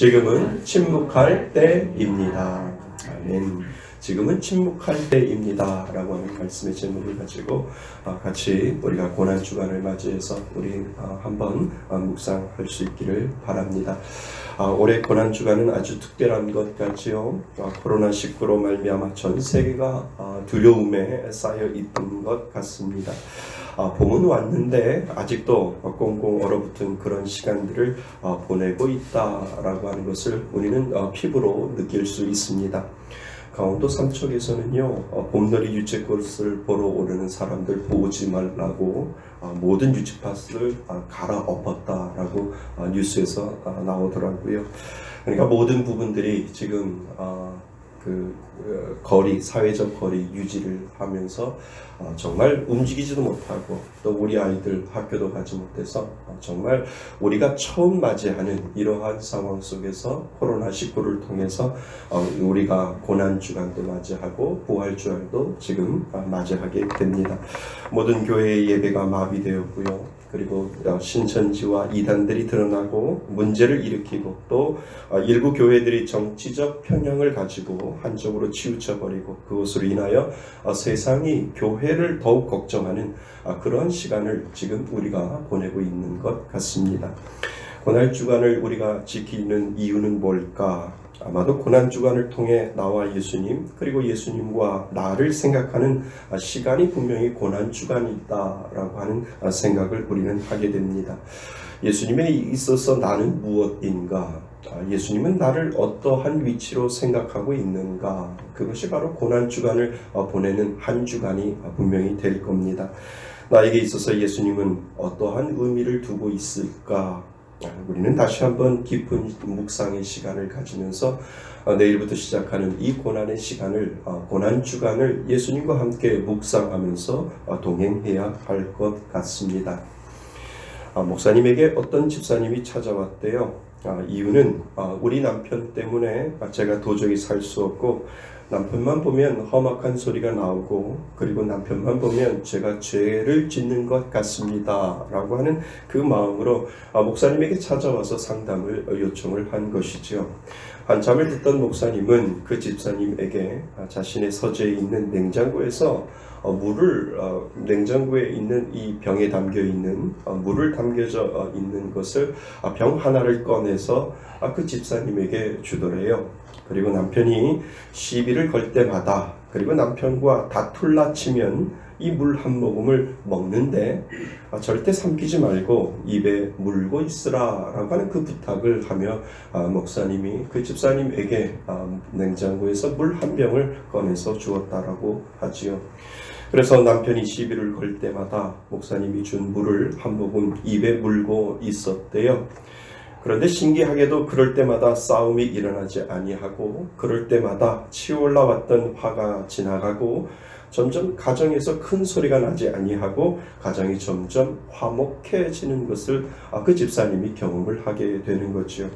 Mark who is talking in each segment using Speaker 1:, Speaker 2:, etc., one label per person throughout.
Speaker 1: 지금은 침묵할 때입니다. 아멘. 지금은 침묵할 때입니다 라고 하는 말씀의 제목을 가지고 같이 우리가 고난주간을 맞이해서 우리 한번 묵상할 수 있기를 바랍니다. 올해 고난주간은 아주 특별한 것 같지요. 코로나19로 말미암아 전 세계가 두려움에 쌓여 있던 것 같습니다. 봄은 왔는데 아직도 꽁꽁 얼어붙은 그런 시간들을 보내고 있다라고 하는 것을 우리는 피부로 느낄 수 있습니다. 강원도 삼척에서는요, 봄놀이 유채꽃을 보러 오르는 사람들 보지 말라고 모든 유채밭을 갈아엎었다라고 뉴스에서 나오더라고요. 그러니까 모든 부분들이 지금 거리, 사회적 거리 유지를 하면서 정말 움직이지도 못하고 또 우리 아이들 학교도 가지 못해서 정말 우리가 처음 맞이하는 이러한 상황 속에서 코로나19를 통해서 우리가 고난주간도 맞이하고 부활주일도 지금 맞이하게 됩니다. 모든 교회의 예배가 마비되었고요. 그리고 신천지와 이단들이 드러나고 문제를 일으키고 또 일부 교회들이 정치적 편향을 가지고 한쪽으로 치우쳐버리고 그것으로 인하여 세상이 교회를 더욱 걱정하는 그런 시간을 지금 우리가 보내고 있는 것 같습니다. 고난주간을 우리가 지키는 이유는 뭘까? 아마도 고난주간을 통해 나와 예수님 그리고 예수님과 나를 생각하는 시간이 분명히 고난주간이다라고 하는 생각을 우리는 하게 됩니다. 예수님에 있어서 나는 무엇인가? 예수님은 나를 어떠한 위치로 생각하고 있는가? 그것이 바로 고난주간을 보내는 한 주간이 분명히 될 겁니다. 나에게 있어서 예수님은 어떠한 의미를 두고 있을까? 우리는 다시 한번 깊은 묵상의 시간을 가지면서 내일부터 시작하는 이 고난의 시간을, 고난주간을 예수님과 함께 묵상하면서 동행해야 할 것 같습니다. 목사님에게 어떤 집사님이 찾아왔대요. 이유는 우리 남편 때문에 제가 도저히 살 수 없고 남편만 보면 험악한 소리가 나오고 그리고 남편만 보면 제가 죄를 짓는 것 같습니다 라고 하는 그 마음으로 목사님에게 찾아와서 상담을 요청을 한 것이죠. 한참을 듣던 목사님은 그 집사님에게 자신의 서재에 있는 냉장고에서 냉장고에 있는 이 병에 담겨 있는 물을 담겨져 있는 것을 병 하나를 꺼내서 그 집사님에게 주더래요. 그리고 남편이 시비를 걸 때마다 그리고 남편과 다툴라 치면 이 물 한 모금을 먹는데 절대 삼키지 말고 입에 물고 있으라 라고 하는 그 부탁을 하며 목사님이 그 집사님에게 냉장고에서 물 한 병을 꺼내서 주었다라고 하지요. 그래서 남편이 시비를 걸 때마다 목사님이 준 물을 한 모금 입에 물고 있었대요. 그런데 신기하게도 그럴 때마다 싸움이 일어나지 아니하고 그럴 때마다 치올라왔던 화가 지나가고 점점 가정에서 큰 소리가 나지 아니하고 가정이 점점 화목해지는 것을 그 집사님이 경험을 하게 되는 거죠.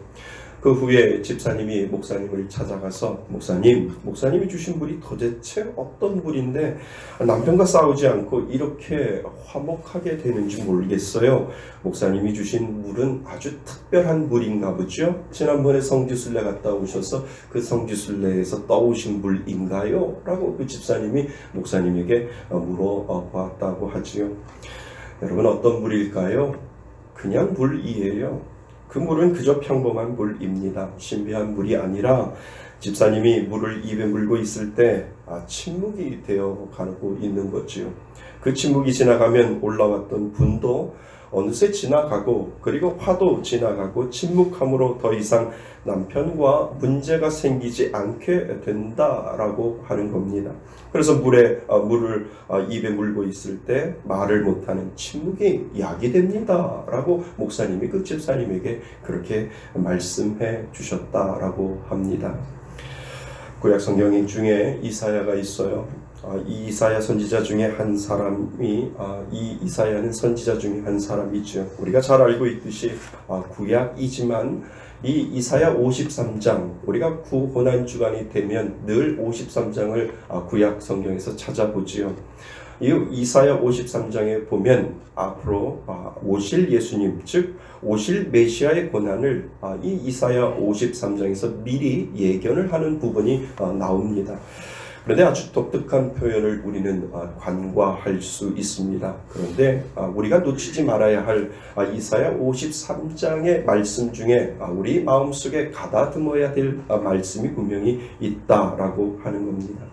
Speaker 1: 그 후에 집사님이 목사님을 찾아가서 목사님이 주신 물이 도대체 어떤 물인데 남편과 싸우지 않고 이렇게 화목하게 되는지 모르겠어요. 목사님이 주신 물은 아주 특별한 물인가 보죠. 지난번에 성지순례 갔다 오셔서 그 성지순례에서 떠오신 물인가요? 라고 그 집사님이 목사님에게 물어봤다고 하지요. 여러분 어떤 물일까요? 그냥 물이에요. 그 물은 그저 평범한 물입니다. 신비한 물이 아니라 집사님이 물을 입에 물고 있을 때 침묵이 되어 가고 있는 거지요. 그 침묵이 지나가면 올라왔던 분도 어느새 지나가고 그리고 화도 지나가고 침묵함으로 더 이상 남편과 문제가 생기지 않게 된다라고 하는 겁니다. 그래서 물을 입에 물고 있을 때 말을 못하는 침묵이 약이 됩니다 라고 목사님이 그 집사님에게 그렇게 말씀해 주셨다라고 합니다. 구약 성경 중에 이사야가 있어요. 이 이사야 선지자 중에 한 사람이 이 이사야는 선지자 중에 한 사람이죠. 우리가 잘 알고 있듯이 구약이지만 이 이사야 53장 우리가 고난주간이 되면 늘 53장을 구약 성경에서 찾아보지요. 이 이사야 53장에 보면 앞으로 오실 예수님, 즉 오실 메시아의 고난을 이 이사야 53장에서 미리 예견을 하는 부분이 나옵니다. 그런데 아주 독특한 표현을 우리는 간과할 수 있습니다. 그런데 우리가 놓치지 말아야 할 이사야 53장의 말씀 중에 우리 마음속에 가다듬어야 될 말씀이 분명히 있다라고 하는 겁니다.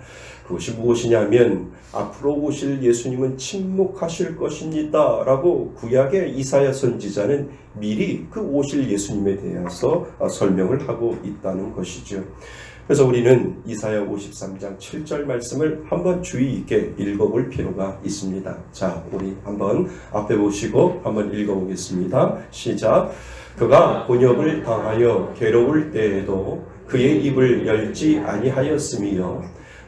Speaker 1: 그것이 무엇이냐면 앞으로 오실 예수님은 침묵하실 것입니다 라고 구약의 이사야 선지자는 미리 그 오실 예수님에 대해서 설명을 하고 있다는 것이죠. 그래서 우리는 이사야 53장 7절 말씀을 한번 주의 있게 읽어볼 필요가 있습니다. 자, 우리 한번 앞에 보시고 한번 읽어보겠습니다. 시작. 그가 곤욕을 당하여 괴로울 때에도 그의 입을 열지 아니하였으며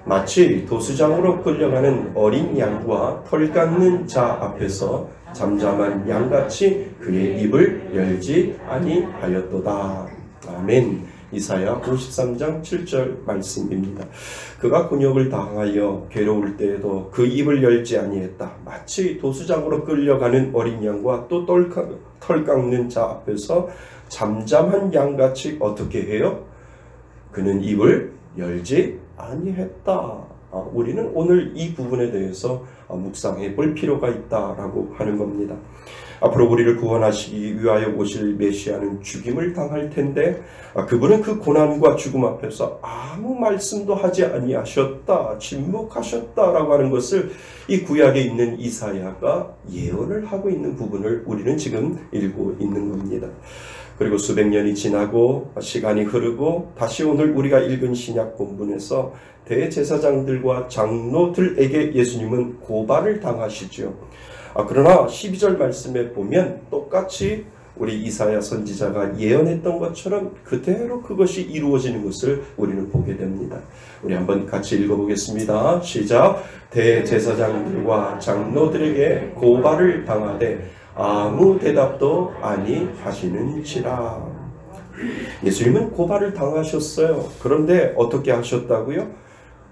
Speaker 1: 마치 도수장으로 끌려가는 어린 양과 털 깎는 자 앞에서 잠잠한 양같이 그의 입을 열지 아니하였도다. 아멘. 이사야 53장 7절 말씀입니다. 그가 곤욕을 당하여 괴로울 때에도 그 입을 열지 아니했다. 마치 도수장으로 끌려가는 어린 양과 또 털 깎는 자 앞에서 잠잠한 양같이 어떻게 해요? 그는 입을 열지 아니했다. 우리는 오늘 이 부분에 대해서 묵상해 볼 필요가 있다라고 하는 겁니다. 앞으로 우리를 구원하시기 위하여 오실 메시아는 죽임을 당할 텐데 그분은 그 고난과 죽음 앞에서 아무 말씀도 하지 아니하셨다, 침묵하셨다라고 하는 것을 이 구약에 있는 이사야가 예언을 하고 있는 부분을 우리는 지금 읽고 있는 겁니다. 그리고 수백 년이 지나고 시간이 흐르고 다시 오늘 우리가 읽은 신약 본문에서 대제사장들과 장로들에게 예수님은 고발을 당하시죠. 그러나 12절 말씀에 보면 똑같이 우리 이사야 선지자가 예언했던 것처럼 그대로 그것이 이루어지는 것을 우리는 보게 됩니다. 우리 한번 같이 읽어보겠습니다. 시작. 대제사장들과 장로들에게 고발을 당하되 아무 대답도 아니하시는지라. 예수님은 고발을 당하셨어요. 그런데 어떻게 하셨다고요?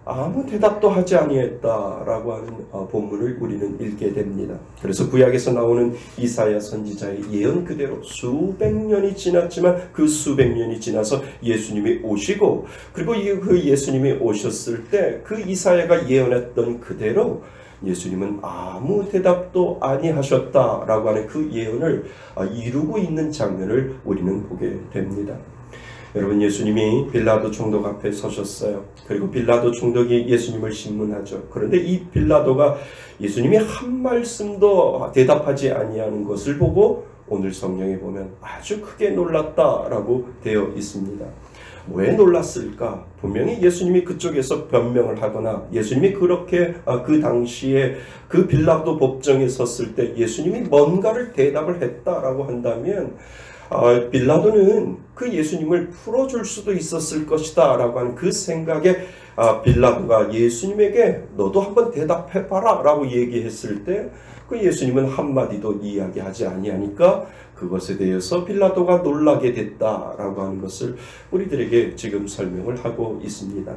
Speaker 1: 아무 대답도 하지 아니했다라고 하는 본문을 우리는 읽게 됩니다. 그래서 구약에서 나오는 이사야 선지자의 예언 그대로 수백 년이 지났지만 그 수백 년이 지나서 예수님이 오시고 그리고 그 예수님이 오셨을 때 그 이사야가 예언했던 그대로 예수님은 아무 대답도 아니하셨다라고 하는 그 예언을 이루고 있는 장면을 우리는 보게 됩니다. 여러분, 예수님이 빌라도 총독 앞에 서셨어요. 그리고 빌라도 총독이 예수님을 신문하죠. 그런데 이 빌라도가 예수님이 한 말씀도 대답하지 아니하는 것을 보고 오늘 성경에 보면 아주 크게 놀랐다라고 되어 있습니다. 왜 놀랐을까? 분명히 예수님이 그쪽에서 변명을 하거나 예수님이 그렇게 그 당시에 그 빌라도 법정에 섰을 때 예수님이 뭔가를 대답을 했다라고 한다면 빌라도는 그 예수님을 풀어줄 수도 있었을 것이다 라고 하는 그 생각에 빌라도가 예수님에게 너도 한번 대답해봐라 라고 얘기했을 때 그 예수님은 한마디도 이야기하지 아니하니까 그것에 대해서 빌라도가 놀라게 됐다라고 하는 것을 우리들에게 지금 설명을 하고 있습니다.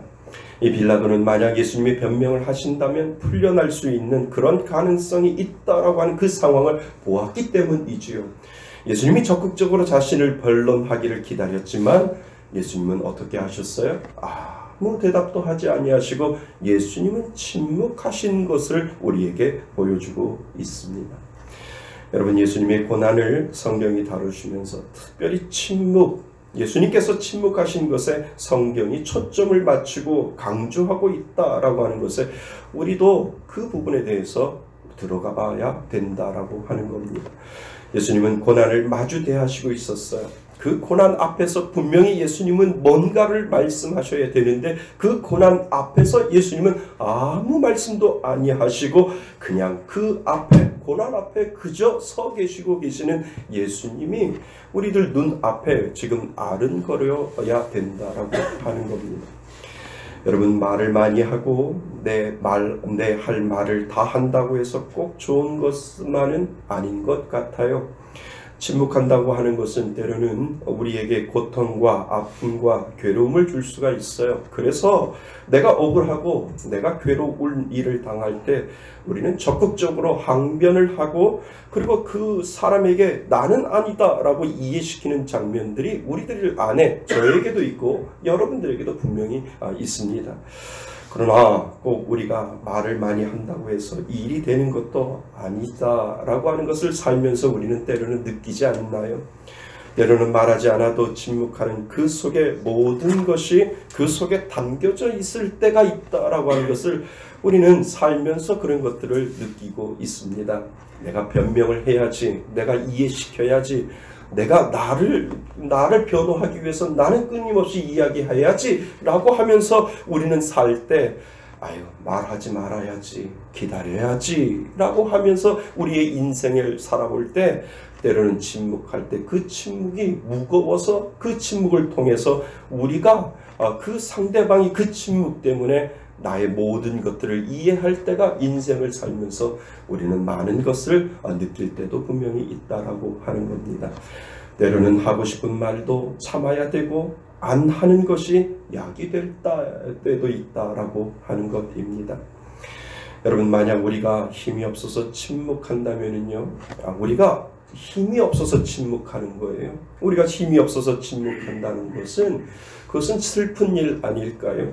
Speaker 1: 이 빌라도는 만약 예수님이 변명을 하신다면 풀려날 수 있는 그런 가능성이 있다라고 하는 그 상황을 보았기 때문이지요. 예수님이 적극적으로 자신을 변론하기를 기다렸지만 예수님은 어떻게 하셨어요? 아무 대답도 하지 아니하시고 예수님은 침묵하신 것을 우리에게 보여주고 있습니다. 여러분, 예수님의 고난을 성경이 다루시면서 특별히 예수님께서 침묵하신 것에 성경이 초점을 맞추고 강조하고 있다라고 하는 것에 우리도 그 부분에 대해서 들어가 봐야 된다라고 하는 겁니다. 예수님은 고난을 마주 대하시고 있었어요. 그 고난 앞에서 분명히 예수님은 뭔가를 말씀하셔야 되는데 그 고난 앞에서 예수님은 아무 말씀도 아니하시고 그냥 그 앞에 고난 앞에 그저 서 계시는 예수님이 우리들 눈 앞에 지금 아른거려야 된다라고 하는 겁니다. 여러분, 말을 많이 하고 내 할 말을 다 한다고 해서 꼭 좋은 것만은 아닌 것 같아요. 침묵한다고 하는 것은 때로는 우리에게 고통과 아픔과 괴로움을 줄 수가 있어요. 그래서 내가 억울하고 내가 괴로운 일을 당할 때 우리는 적극적으로 항변을 하고 그리고 그 사람에게 나는 아니다 라고 이해시키는 장면들이 우리들 안에 저에게도 있고 여러분들에게도 분명히 있습니다. 그러나 꼭 우리가 말을 많이 한다고 해서 일이 되는 것도 아니다라고 하는 것을 살면서 우리는 때로는 느끼지 않나요? 때로는 말하지 않아도 침묵하는 그 속에 모든 것이 그 속에 담겨져 있을 때가 있다라고 하는 것을 우리는 살면서 그런 것들을 느끼고 있습니다. 내가 변명을 해야지, 내가 이해시켜야지, 내가 나를 변호하기 위해서 나는 끊임없이 이야기해야지 라고 하면서 우리는 살 때 말하지 말아야지, 기다려야지 라고 하면서 우리의 인생을 살아볼 때 때로는 침묵할 때 그 침묵이 무거워서 그 침묵을 통해서 우리가 그 상대방이 그 침묵 때문에 나의 모든 것들을 이해할 때가 인생을 살면서 우리는 많은 것을 느낄 때도 분명히 있다라고 하는 겁니다. 때로는 하고 싶은 말도 참아야 되고 안 하는 것이 약이 될 때도 있다라고 하는 것입니다. 여러분, 만약 우리가 힘이 없어서 침묵한다면요, 우리가 힘이 없어서 침묵하는 거예요. 우리가 힘이 없어서 침묵한다는 것은 그것은 슬픈 일 아닐까요?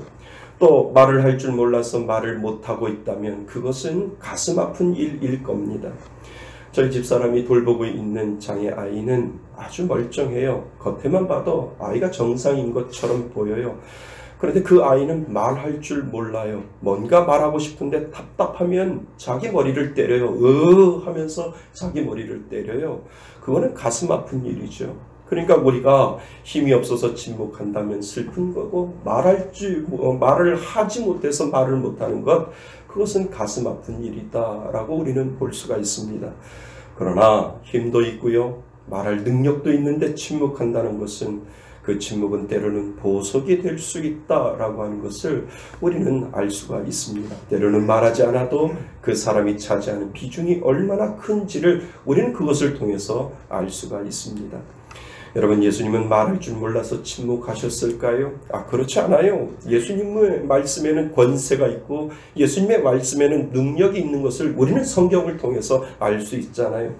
Speaker 1: 또 말을 할 줄 몰라서 말을 못하고 있다면 그것은 가슴 아픈 일일 겁니다. 저희 집사람이 돌보고 있는 장애 아이는 아주 멀쩡해요. 겉에만 봐도 아이가 정상인 것처럼 보여요. 그런데 그 아이는 말할 줄 몰라요. 뭔가 말하고 싶은데 답답하면 자기 머리를 때려요. 하면서 자기 머리를 때려요. 그거는 가슴 아픈 일이죠. 그러니까 우리가 힘이 없어서 침묵한다면 슬픈 거고 말을 하지 못해서 말을 못하는 것, 그것은 가슴 아픈 일이다라고 우리는 볼 수가 있습니다. 그러나 힘도 있고요, 말할 능력도 있는데 침묵한다는 것은 그 침묵은 때로는 보석이 될 수 있다라고 하는 것을 우리는 알 수가 있습니다. 때로는 말하지 않아도 그 사람이 차지하는 비중이 얼마나 큰지를 우리는 그것을 통해서 알 수가 있습니다. 여러분, 예수님은 말할 줄 몰라서 침묵하셨을까요? 그렇지 않아요. 예수님의 말씀에는 권세가 있고 예수님의 말씀에는 능력이 있는 것을 우리는 성경을 통해서 알 수 있잖아요.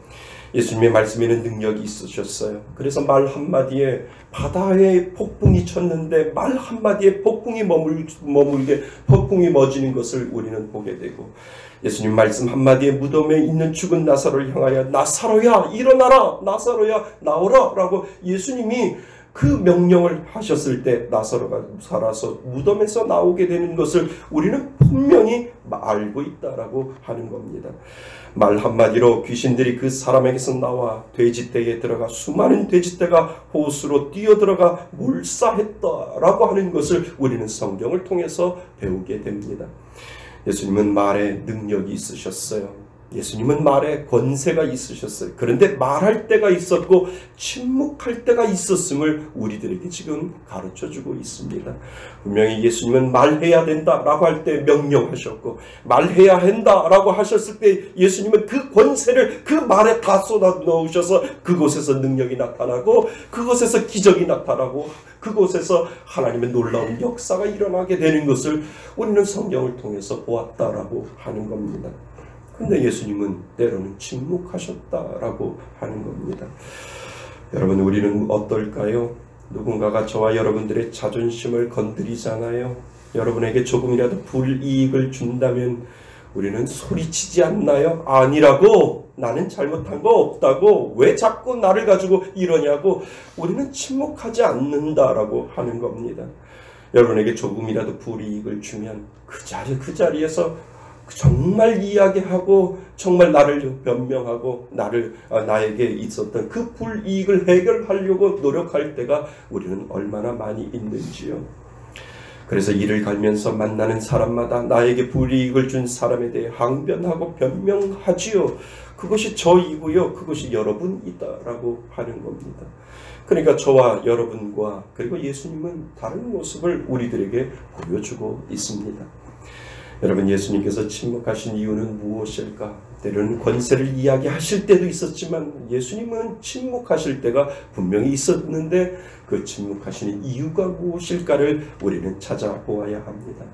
Speaker 1: 예수님의 말씀에는 능력이 있으셨어요. 그래서 말 한마디에 바다에 폭풍이 쳤는데 말 한마디에 폭풍이 머물게 폭풍이 멎지는 것을 우리는 보게 되고, 예수님 말씀 한마디에 무덤에 있는 죽은 나사로를 향하여 나사로야 일어나라, 나사로야 나오라 라고 예수님이 그 명령을 하셨을 때 나사로가 살아서 무덤에서 나오게 되는 것을 우리는 분명히 알고 있다라고 하는 겁니다. 말 한마디로 귀신들이 그 사람에게서 나와 돼지떼에 들어가 수많은 돼지떼가 호수로 뛰어들어가 몰사했다라고 하는 것을 우리는 성경을 통해서 배우게 됩니다. 예수님은 말에 능력이 있으셨어요. 예수님은 말에 권세가 있으셨어요. 그런데 말할 때가 있었고 침묵할 때가 있었음을 우리들에게 지금 가르쳐주고 있습니다. 분명히 예수님은 말해야 된다라고 할 때 명령하셨고, 말해야 한다라고 하셨을 때 예수님은 그 권세를 그 말에 다 쏟아 넣으셔서 그곳에서 능력이 나타나고 그곳에서 기적이 나타나고 그곳에서 하나님의 놀라운 역사가 일어나게 되는 것을 우리는 성경을 통해서 보았다라고 하는 겁니다. 그런데 예수님은 때로는 침묵하셨다라고 하는 겁니다. 여러분, 우리는 어떨까요? 누군가가 저와 여러분들의 자존심을 건드리잖아요. 여러분에게 조금이라도 불이익을 준다면 우리는 소리치지 않나요? 아니라고, 나는 잘못한 거 없다고, 왜 자꾸 나를 가지고 이러냐고 우리는 침묵하지 않는다라고 하는 겁니다. 여러분에게 조금이라도 불이익을 주면 그 자리에서 정말 이야기하고 정말 나를 변명하고 나에게 있었던 그 불이익을 해결하려고 노력할 때가 우리는 얼마나 많이 있는지요. 그래서 일을 가면서 만나는 사람마다 나에게 불이익을 준 사람에 대해 항변하고 변명하지요. 그것이 저이고요, 그것이 여러분이다라고 하는 겁니다. 그러니까 저와 여러분과 그리고 예수님은 다른 모습을 우리들에게 보여주고 있습니다. 여러분, 예수님께서 침묵하신 이유는 무엇일까? 때로는 권세를 이야기하실 때도 있었지만 예수님은 침묵하실 때가 분명히 있었는데 그 침묵하시는 이유가 무엇일까를 우리는 찾아보아야 합니다.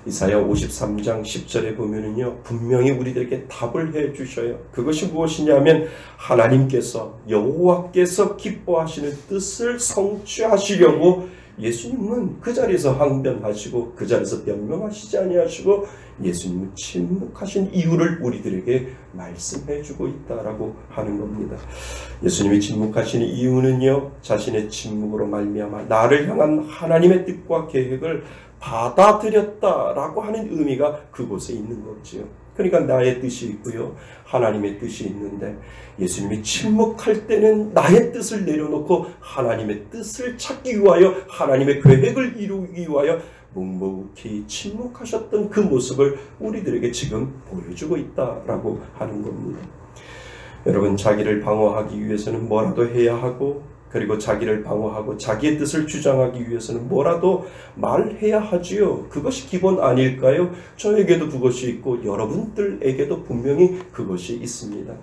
Speaker 1: 이사야 53장 10절에 보면은요, 분명히 우리들에게 답을 해 주셔요. 그것이 무엇이냐면 하나님께서, 여호와께서 기뻐하시는 뜻을 성취하시려고 예수님은 그 자리에서 항변하시고 그 자리에서 변명하시지 아니하시고 예수님은 침묵하신 이유를 우리들에게 말씀해 주고 있다라고 하는 겁니다. 예수님이 침묵하시는 이유는요, 자신의 침묵으로 말미암아 나를 향한 하나님의 뜻과 계획을 받아들였다라고 하는 의미가 그곳에 있는 거지요. 그러니까 나의 뜻이 있고요, 하나님의 뜻이 있는데 예수님이 침묵할 때는 나의 뜻을 내려놓고 하나님의 뜻을 찾기 위하여, 하나님의 계획을 이루기 위하여 묵묵히 침묵하셨던 그 모습을 우리들에게 지금 보여주고 있다라고 하는 겁니다. 여러분, 자기를 방어하기 위해서는 뭐라도 해야 하고, 그리고 자기를 방어하고 자기의 뜻을 주장하기 위해서는 뭐라도 말해야 하지요. 그것이 기본 아닐까요? 저에게도 그것이 있고 여러분들에게도 분명히 그것이 있습니다.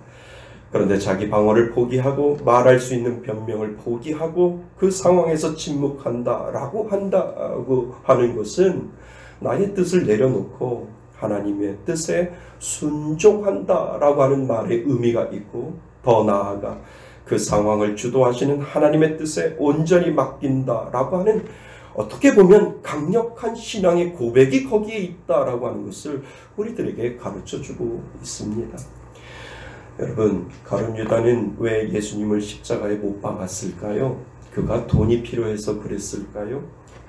Speaker 1: 그런데 자기 방어를 포기하고 말할 수 있는 변명을 포기하고 그 상황에서 침묵한다라고 한다고 하는 것은 나의 뜻을 내려놓고 하나님의 뜻에 순종한다라고 하는 말의 의미가 있고, 더 나아가 그 상황을 주도하시는 하나님의 뜻에 온전히 맡긴다라고 하는, 어떻게 보면 강력한 신앙의 고백이 거기에 있다라고 하는 것을 우리들에게 가르쳐주고 있습니다. 여러분, 가룟 유다는 왜 예수님을 십자가에 못 박았을까요? 그가 돈이 필요해서 그랬을까요?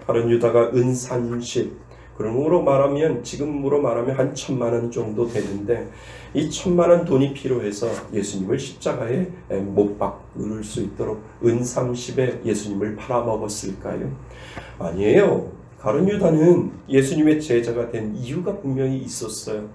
Speaker 1: 가룟 유다가 은 30, 그러므로 말하면, 지금으로 말하면 한 1,000만 원 정도 되는데, 이 1,000만 원 돈이 필요해서 예수님을 십자가에 못 박을 수 있도록 은 30에 예수님을 팔아먹었을까요? 아니에요. 가룟 유다는 예수님의 제자가 된 이유가 분명히 있었어요.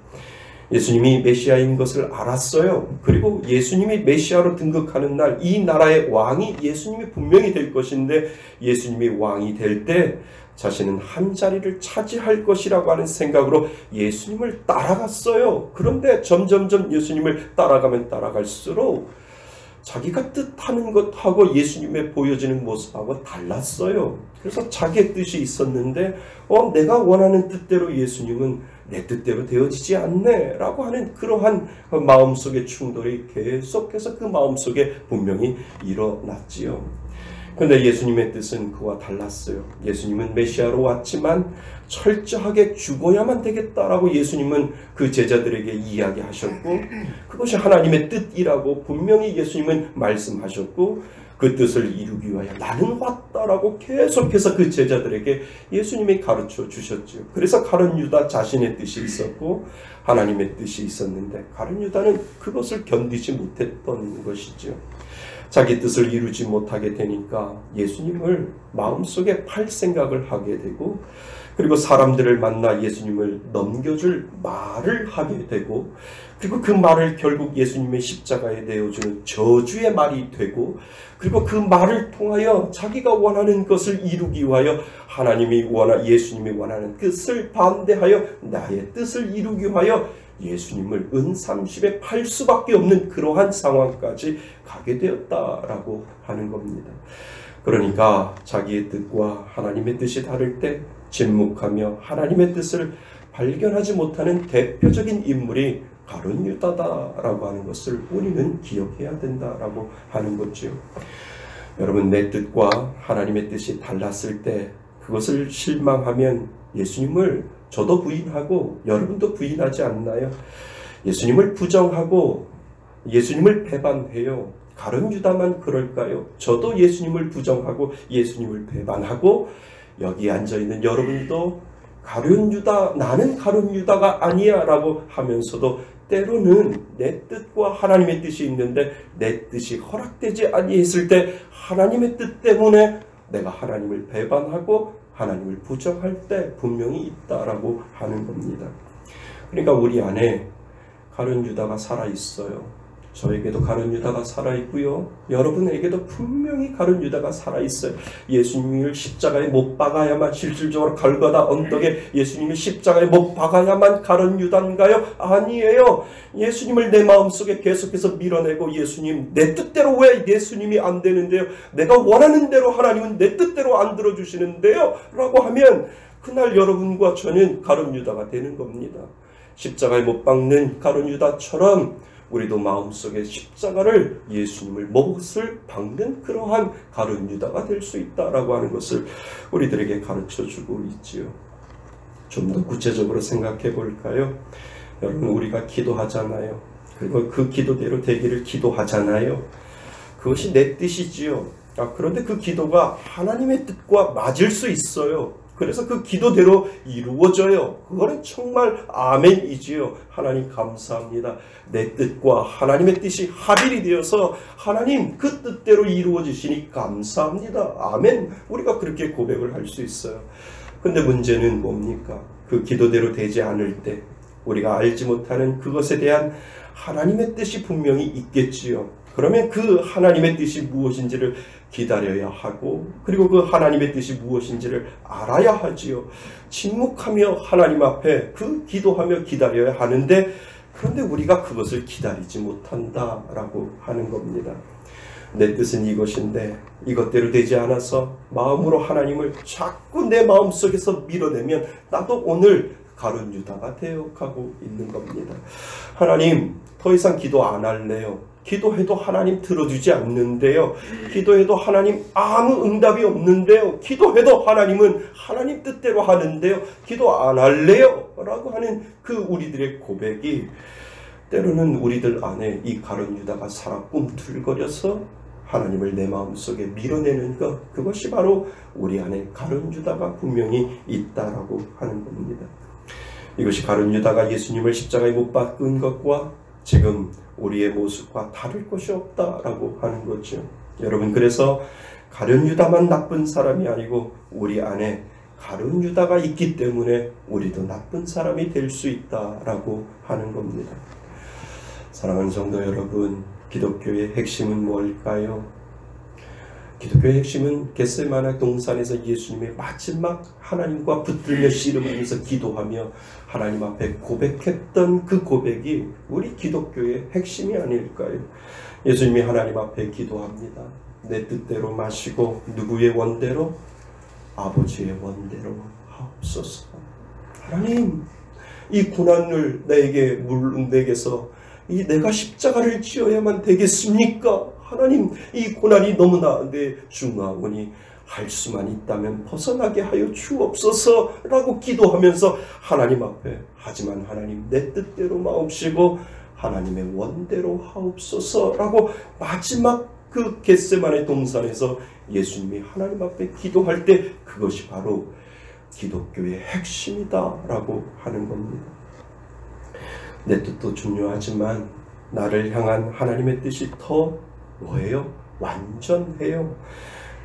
Speaker 1: 예수님이 메시아인 것을 알았어요. 그리고 예수님이 메시아로 등극하는 날, 이 나라의 왕이 예수님이 분명히 될 것인데, 예수님이 왕이 될 때 자신은 한 자리를 차지할 것이라고 하는 생각으로 예수님을 따라갔어요. 그런데 점점점 예수님을 따라가면 따라갈수록 자기가 뜻하는 것하고 예수님의 보여지는 모습하고 달랐어요. 그래서 자기의 뜻이 있었는데 내가 원하는 뜻대로 예수님은 내 뜻대로 되어지지 않네 라고 하는 그러한 마음속의 충돌이 계속해서 그 마음속에 분명히 일어났지요. 그런데 예수님의 뜻은 그와 달랐어요. 예수님은 메시아로 왔지만 철저하게 죽어야만 되겠다라고 예수님은 그 제자들에게 이야기하셨고, 그것이 하나님의 뜻이라고 분명히 예수님은 말씀하셨고, 그 뜻을 이루기 위하여 나는 왔다라고 계속해서 그 제자들에게 예수님이 가르쳐 주셨죠. 그래서 가룟 유다 자신의 뜻이 있었고 하나님의 뜻이 있었는데, 가룟 유다는 그것을 견디지 못했던 것이죠. 자기 뜻을 이루지 못하게 되니까 예수님을 마음속에 팔 생각을 하게 되고, 그리고 사람들을 만나 예수님을 넘겨줄 말을 하게 되고, 그리고 그 말을 결국 예수님의 십자가에 내어주는 저주의 말이 되고, 그리고 그 말을 통하여 자기가 원하는 것을 이루기 위하여 예수님이 원하는 뜻을 반대하여 나의 뜻을 이루기 위하여 예수님을 은 30에 팔 수밖에 없는 그러한 상황까지 가게 되었다라고 하는 겁니다. 그러니까 자기의 뜻과 하나님의 뜻이 다를 때 침묵하며 하나님의 뜻을 발견하지 못하는 대표적인 인물이 가룟 유다다라고 하는 것을 우리는 기억해야 된다라고 하는 거죠. 여러분, 내 뜻과 하나님의 뜻이 달랐을 때 그것을 실망하면 예수님을 저도 부인하고 여러분도 부인하지 않나요? 예수님을 부정하고 예수님을 배반해요. 가룟 유다만 그럴까요? 저도 예수님을 부정하고 예수님을 배반하고, 여기 앉아있는 여러분도 가룟 유다, 나는 가룟 유다가 아니야 라고 하면서도 때로는 내 뜻과 하나님의 뜻이 있는데 내 뜻이 허락되지 아니했을 때 하나님의 뜻 때문에 내가 하나님을 배반하고 하나님을 부정할 때 분명히 있다라고 하는 겁니다. 그러니까 우리 안에 가룟 유다가 살아있어요. 저에게도 가룟 유다가 살아있고요. 여러분에게도 분명히 가룟 유다가 살아있어요. 예수님을 십자가에 못 박아야만, 실질적으로 갈고다 언덕에 예수님이 십자가에 못 박아야만 가룟 유다인가요? 아니에요. 예수님을 내 마음속에 계속해서 밀어내고, 예수님 내 뜻대로 왜 예수님이 안 되는데요? 내가 원하는 대로 하나님은 내 뜻대로 안 들어주시는데요? 라고 하면 그날 여러분과 저는 가룟 유다가 되는 겁니다. 십자가에 못 박는 가룟 유다처럼 우리도 마음속에 십자가를, 예수님을 못을 박는 그러한 가룟 유다가 될 수 있다라고 하는 것을 우리들에게 가르쳐주고 있지요. 좀 더 구체적으로 생각해 볼까요? 여러분, 우리가 기도하잖아요. 그리고 그 기도대로 되기를 기도하잖아요. 그것이 내 뜻이지요. 그런데 그 기도가 하나님의 뜻과 맞을 수 있어요. 그래서 그 기도대로 이루어져요. 그거는 정말 아멘이지요. 하나님 감사합니다. 내 뜻과 하나님의 뜻이 합일이 되어서 하나님 그 뜻대로 이루어지시니 감사합니다. 아멘. 우리가 그렇게 고백을 할 수 있어요. 근데 문제는 뭡니까? 그 기도대로 되지 않을 때 우리가 알지 못하는 그것에 대한 하나님의 뜻이 분명히 있겠지요. 그러면 그 하나님의 뜻이 무엇인지를 기다려야 하고, 그리고 그 하나님의 뜻이 무엇인지를 알아야 하지요. 침묵하며 하나님 앞에 그 기도하며 기다려야 하는데, 그런데 우리가 그것을 기다리지 못한다라고 하는 겁니다. 내 뜻은 이것인데 이것대로 되지 않아서 마음으로 하나님을 자꾸 내 마음속에서 밀어내면 나도 오늘 가룟 유다가 되어가고 있는 겁니다. 하나님, 더 이상 기도 안 할래요. 기도해도 하나님 들어주지 않는데요. 기도해도 하나님 아무 응답이 없는데요. 기도해도 하나님은 하나님 뜻대로 하는데요. 기도 안 할래요 라고 하는 그 우리들의 고백이 때로는 우리들 안에 이 가룟 유다가 살아 꿈틀거려서 하나님을 내 마음속에 밀어내는 것, 그것이 바로 우리 안에 가룟 유다가 분명히 있다라고 하는 겁니다. 이것이 가룟 유다가 예수님을 십자가에 못 박은 것과 지금 우리의 모습과 다를 것이 없다라고 하는 거죠. 여러분, 그래서 가룟 유다만 나쁜 사람이 아니고 우리 안에 가룟 유다가 있기 때문에 우리도 나쁜 사람이 될 수 있다라고 하는 겁니다. 사랑하는 성도 여러분, 기독교의 핵심은 뭘까요? 기독교의 핵심은 겟세마네 동산에서 예수님의 마지막 하나님과 붙들며 씨름하면서 기도하며 하나님 앞에 고백했던 그 고백이 우리 기독교의 핵심이 아닐까요? 예수님이 하나님 앞에 기도합니다. 내 뜻대로 마시고 누구의 원대로? 아버지의 원대로 하옵소서. 하나님, 이 고난을 내게서 내가 십자가를 지어야만 되겠습니까? 하나님, 이 고난이 너무나 중하오니 할 수만 있다면 벗어나게 하여 주옵소서 라고 기도하면서 하나님 앞에, 하지만 하나님 내 뜻대로 마옵시고 하나님의 원대로 하옵소서 라고 마지막 그 겟세마네 동산에서 예수님이 하나님 앞에 기도할 때 그것이 바로 기독교의 핵심이다 라고 하는 겁니다. 내 뜻도 중요하지만 나를 향한 하나님의 뜻이 더 뭐예요? 완전해요.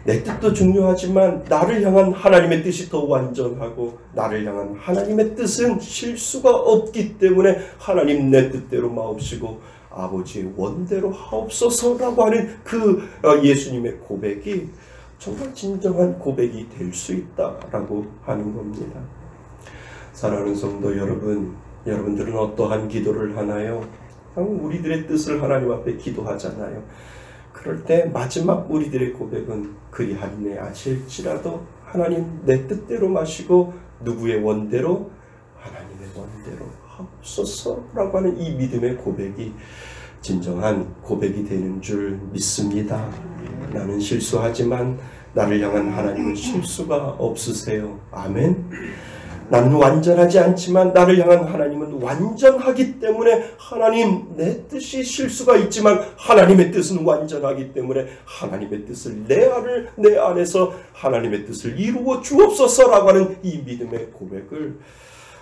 Speaker 1: 내 뜻도 중요하지만 나를 향한 하나님의 뜻이 더 완전하고, 나를 향한 하나님의 뜻은 실수가 없기 때문에 하나님 내 뜻대로 마옵시고 아버지의 원대로 하옵소서라고 하는 그 예수님의 고백이 정말 진정한 고백이 될 수 있다라고 하는 겁니다. 사랑하는 성도 여러분, 여러분들은 어떠한 기도를 하나요? 우리들의 뜻을 하나님 앞에 기도하잖아요. 그럴 때 마지막 우리들의 고백은 그리하리네 아실지라도 하나님 내 뜻대로 마시고 누구의 원대로? 하나님의 원대로 하옵소서라고 하는 이 믿음의 고백이 진정한 고백이 되는 줄 믿습니다. 나는 실수하지만 나를 향한 하나님은 실수가 없으세요. 아멘. 나는 완전하지 않지만 나를 향한 하나님은 완전하기 때문에, 하나님 내 뜻이 실수가 있지만 하나님의 뜻은 완전하기 때문에 하나님의 뜻을 내 안에서 하나님의 뜻을 이루어 주옵소서라고 하는 이 믿음의 고백을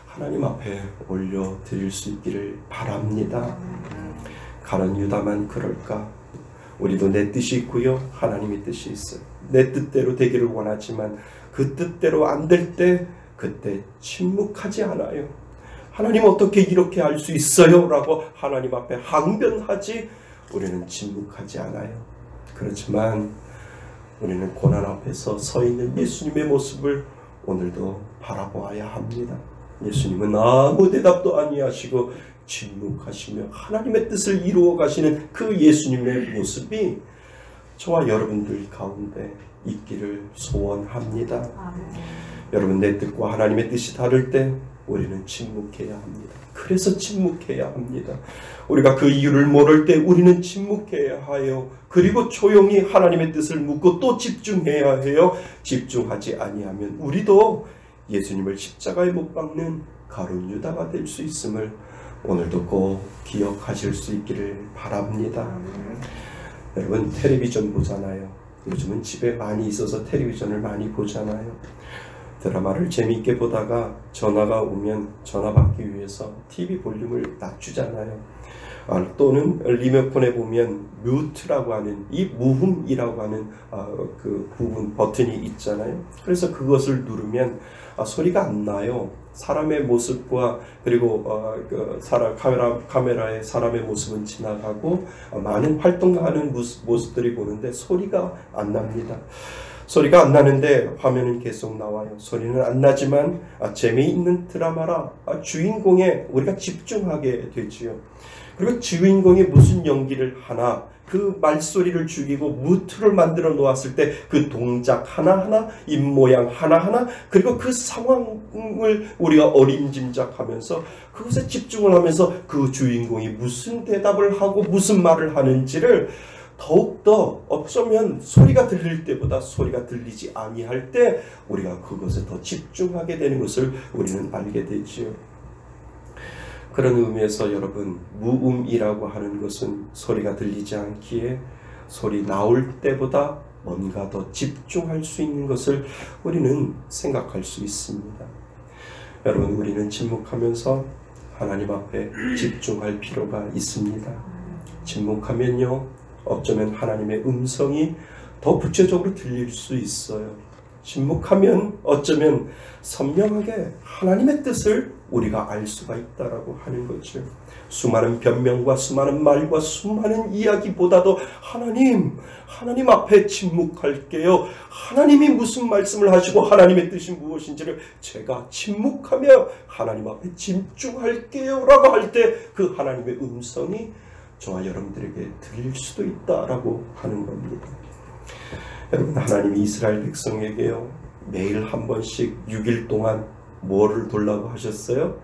Speaker 1: 하나님 앞에 올려드릴 수 있기를 바랍니다. 가룟 유다만 그럴까? 우리도 내 뜻이 있고요, 하나님의 뜻이 있어요. 내 뜻대로 되기를 원하지만 그 뜻대로 안 될 때 그때 침묵하지 않아요. 하나님 어떻게 이렇게 할 수 있어요? 라고 하나님 앞에 항변하지, 우리는 침묵하지 않아요. 그렇지만 우리는 고난 앞에서 서 있는 예수님의 모습을 오늘도 바라보아야 합니다. 예수님은 아무 대답도 아니하시고 침묵하시며 하나님의 뜻을 이루어 가시는 그 예수님의 모습이 저와 여러분들 가운데 있기를 소원합니다. 여러분, 내 뜻과 하나님의 뜻이 다를 때 우리는 침묵해야 합니다. 그래서 침묵해야 합니다. 우리가 그 이유를 모를 때 우리는 침묵해야 하여 그리고 조용히 하나님의 뜻을 묻고 또 집중해야 해요. 집중하지 아니하면 우리도 예수님을 십자가에 못 박는 가룟 유다가 될 수 있음을 오늘도 꼭 기억하실 수 있기를 바랍니다. 여러분, 텔레비전 보잖아요. 요즘은 집에 많이 있어서 텔레비전을 많이 보잖아요. 드라마를 재미있게 보다가 전화가 오면 전화 받기 위해서 TV 볼륨을 낮추잖아요. 또는 리모컨에 보면 뮤트라고 하는 이 무음이라고 하는 그 부분 버튼이 있잖아요. 그래서 그것을 누르면 소리가 안 나요. 사람의 모습과 그리고 카메라에 사람의 모습은 지나가고 많은 활동하는 모습들이 보는데 소리가 안 납니다. 소리가 안 나는데 화면은 계속 나와요. 소리는 안 나지만 재미있는 드라마라 주인공에 우리가 집중하게 되지요. 그리고 주인공이 무슨 연기를 하나, 그 말소리를 죽이고 무트를 만들어 놓았을 때 그 동작 하나하나, 입모양 하나하나, 그리고 그 상황을 우리가 어림짐작하면서 그것에 집중을 하면서 그 주인공이 무슨 대답을 하고 무슨 말을 하는지를 더욱더 어쩌면 소리가 들릴 때보다 소리가 들리지 아니할 때 우리가 그것에 더 집중하게 되는 것을 우리는 알게 되지요. 그런 의미에서 여러분, 무음이라고 하는 것은 소리가 들리지 않기에 소리 나올 때보다 뭔가 더 집중할 수 있는 것을 우리는 생각할 수 있습니다. 여러분, 우리는 침묵하면서 하나님 앞에 집중할 필요가 있습니다. 침묵하면요, 어쩌면 하나님의 음성이 더 구체적으로 들릴 수 있어요. 침묵하면 어쩌면 선명하게 하나님의 뜻을 우리가 알 수가 있다라고 하는 거죠. 수많은 변명과 수많은 말과 수많은 이야기보다도 하나님 앞에 침묵할게요. 하나님이 무슨 말씀을 하시고 하나님의 뜻이 무엇인지를 제가 침묵하며 하나님 앞에 집중할게요 라고 할 때 그 하나님의 음성이 저와 여러분들에게 들릴 수도 있다라고 하는 겁니다. 여러분, 하나님이 이스라엘 백성에게요, 매일 한 번씩 6일 동안 뭐를 돌라고 하셨어요?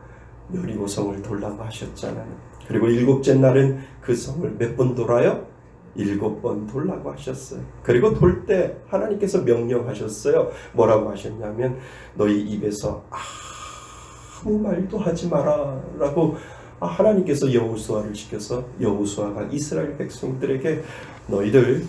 Speaker 1: 여리고 성을 돌라고 하셨잖아요. 그리고 7째 날은 그 성을 몇 번 돌아요? 7번 돌라고 하셨어요. 그리고 돌 때 하나님께서 명령하셨어요. 뭐라고 하셨냐면 너희 입에서 아무 말도 하지 마라 라고 하나님께서 여호수아를 시켜서 여호수아가 이스라엘 백성들에게 너희들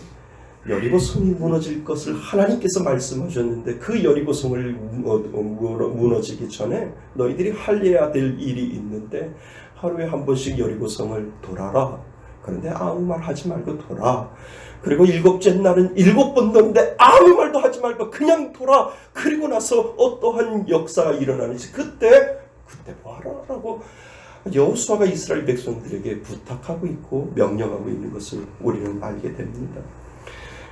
Speaker 1: 여리고 성이 무너질 것을 하나님께서 말씀하셨는데 그 여리고 성을 무너지기 전에 너희들이 할애해야 될 일이 있는데 하루에 한 번씩 여리고 성을 돌아라. 그런데 아무 말 하지 말고 돌아. 그리고 7째 날은 7번 도는데 아무 말도 하지 말고 그냥 돌아. 그리고 나서 어떠한 역사가 일어나는지 그때 봐라라고 여호수아가 이스라엘 백성들에게 부탁하고 있고 명령하고 있는 것을 우리는 알게 됩니다.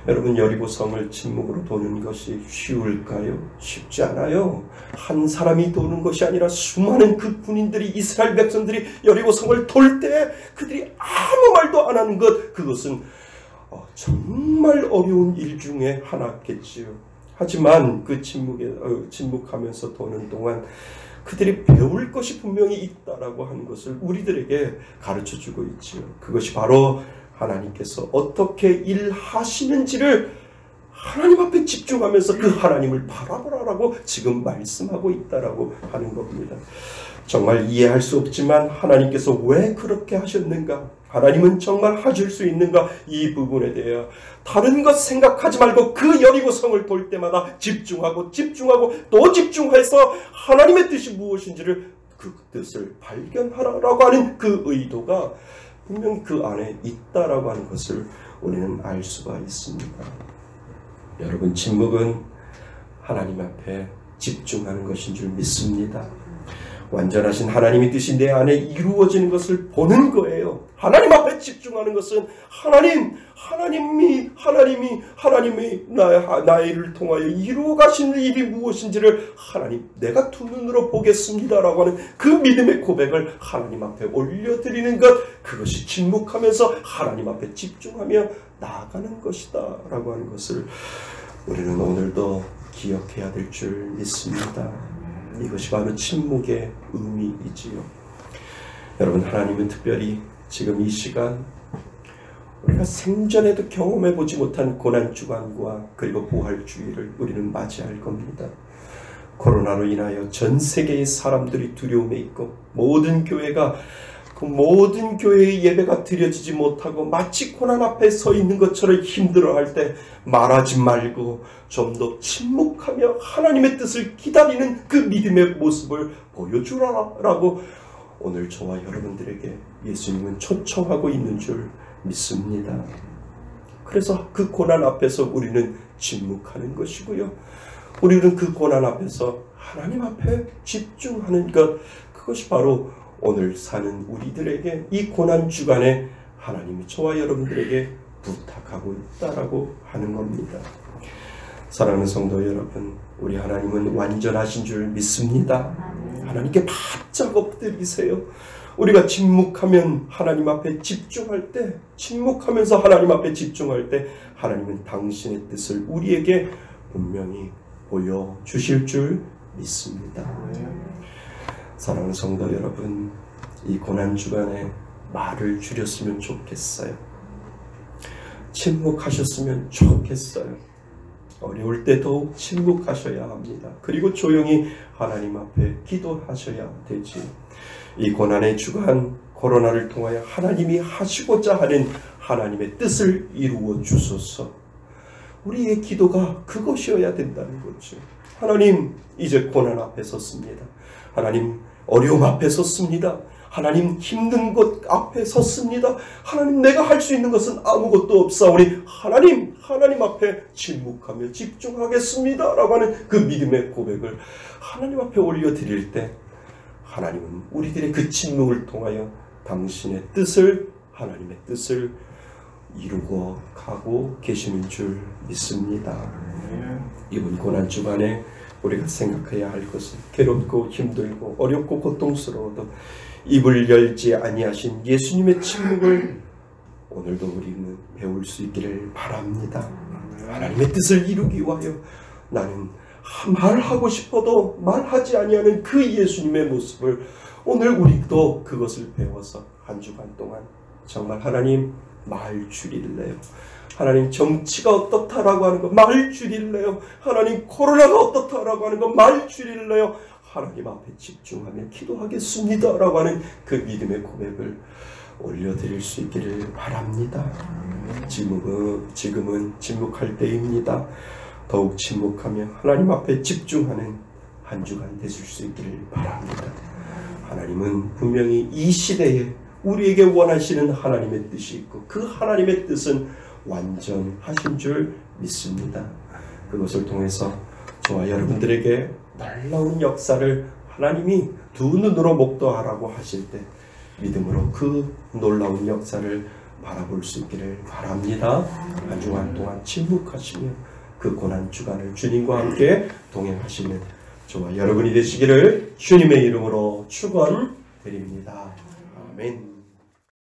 Speaker 1: 여러분, 여리고 성을 침묵으로 도는 것이 쉬울까요? 쉽지 않아요. 한 사람이 도는 것이 아니라 수많은 그 군인들이, 이스라엘 백성들이 여리고 성을 돌 때 그들이 아무 말도 안 하는 것, 그것은 정말 어려운 일 중에 하나겠지요. 하지만 그 침묵하면서 도는 동안 그들이 배울 것이 분명히 있다라고 하는 것을 우리들에게 가르쳐주고 있지요. 그것이 바로 하나님께서 어떻게 일하시는지를 하나님 앞에 집중하면서 그 하나님을 바라보라라고 지금 말씀하고 있다라고 하는 겁니다. 정말 이해할 수 없지만 하나님께서 왜 그렇게 하셨는가? 하나님은 정말 하실 수 있는가? 이 부분에 대해 다른 것 생각하지 말고 그 여리고 성을 돌 때마다 집중하고 또 집중해서 하나님의 뜻이 무엇인지를 그 뜻을 발견하라라고 하는 그 의도가 분명히 그 안에 있다라고 하는 것을 우리는 알 수가 있습니다. 여러분, 침묵은 하나님 앞에 집중하는 것인 줄 믿습니다. 완전하신 하나님의 뜻이 내 안에 이루어지는 것을 보는 거예요. 하나님 앞에 집중하는 것은 하나님이 나를 통하여 이루어 가시는 일이 무엇인지를 하나님 내가 두 눈으로 보겠습니다라고 하는 그 믿음의 고백을 하나님 앞에 올려드리는 것, 그것이 침묵하면서 하나님 앞에 집중하며 나아가는 것이다 라고 하는 것을 우리는 오늘도 기억해야 될 줄 믿습니다. 이것이 바로 침묵의 의미이지요. 여러분, 하나님은 특별히 지금 이 시간 우리가 생전에도 경험해보지 못한 고난주간과 그리고 부활주의를 우리는 맞이할 겁니다. 코로나로 인하여 전 세계의 사람들이 두려움에 있고 모든 교회가 모든 교회의 예배가 드려지지 못하고 마치 고난 앞에 서 있는 것처럼 힘들어할 때 말하지 말고 좀 더 침묵하며 하나님의 뜻을 기다리는 그 믿음의 모습을 보여주라라고 오늘 저와 여러분들에게 예수님은 초청하고 있는 줄 믿습니다. 그래서 그 고난 앞에서 우리는 침묵하는 것이고요. 우리는 그 고난 앞에서 하나님 앞에 집중하는 것, 그것이 바로 오늘 사는 우리들에게 이 고난 주간에 하나님이 저와 여러분들에게 부탁하고 있다라고 하는 겁니다. 사랑하는 성도 여러분, 우리 하나님은 완전하신 줄 믿습니다. 하나님께 바짝 엎드리세요. 우리가 침묵하면 하나님 앞에 집중할 때, 침묵하면서 하나님 앞에 집중할 때 하나님은 당신의 뜻을 우리에게 분명히 보여주실 줄 믿습니다. 사랑하는 성도 여러분, 이 고난주간에 말을 줄였으면 좋겠어요. 침묵하셨으면 좋겠어요. 어려울 때 더욱 침묵하셔야 합니다. 그리고 조용히 하나님 앞에 기도하셔야 되지. 이 고난의 주간, 코로나를 통하여 하나님이 하시고자 하는 하나님의 뜻을 이루어 주소서. 우리의 기도가 그것이어야 된다는 거죠. 하나님, 이제 고난 앞에 섰습니다. 하나님, 어려움 앞에 섰습니다. 하나님, 힘든 것 앞에 섰습니다. 하나님, 내가 할 수 있는 것은 아무것도 없사오니 하나님 앞에 침묵하며 집중하겠습니다 라고 하는 그 믿음의 고백을 하나님 앞에 올려드릴 때 하나님은 우리들의 그 침묵을 통하여 당신의 뜻을, 하나님의 뜻을 이루어 가고 계시는 줄 믿습니다. 이번 고난주간에 우리가 생각해야 할 것은 괴롭고 힘들고 어렵고 고통스러워도 입을 열지 아니하신 예수님의 침묵을 오늘도 우리는 배울 수 있기를 바랍니다. 하나님의 뜻을 이루기 위하여 나는 말하고 싶어도 말하지 아니하는 그 예수님의 모습을 오늘 우리도 그것을 배워서 한 주간 동안 정말 하나님 말 줄일래요. 하나님, 정치가 어떻다라고 하는 거 말 줄일래요. 하나님, 코로나가 어떻다라고 하는 거 말 줄일래요. 하나님 앞에 집중하며 기도하겠습니다 라고 하는 그 믿음의 고백을 올려드릴 수 있기를 바랍니다. 지금은 침묵할 때입니다. 더욱 침묵하며 하나님 앞에 집중하는 한 주간 되실 수 있기를 바랍니다. 하나님은 분명히 이 시대에 우리에게 원하시는 하나님의 뜻이 있고 그 하나님의 뜻은 완전하신 줄 믿습니다. 그것을 통해서 저와 여러분들에게 놀라운 역사를 하나님이 두 눈으로 목도하라고 하실 때 믿음으로 그 놀라운 역사를 바라볼 수 있기를 바랍니다. 한 주간 동안 침묵하시며 그 고난주간을 주님과 함께 동행하시는 저와 여러분이 되시기를 주님의 이름으로 축원드립니다. 아멘.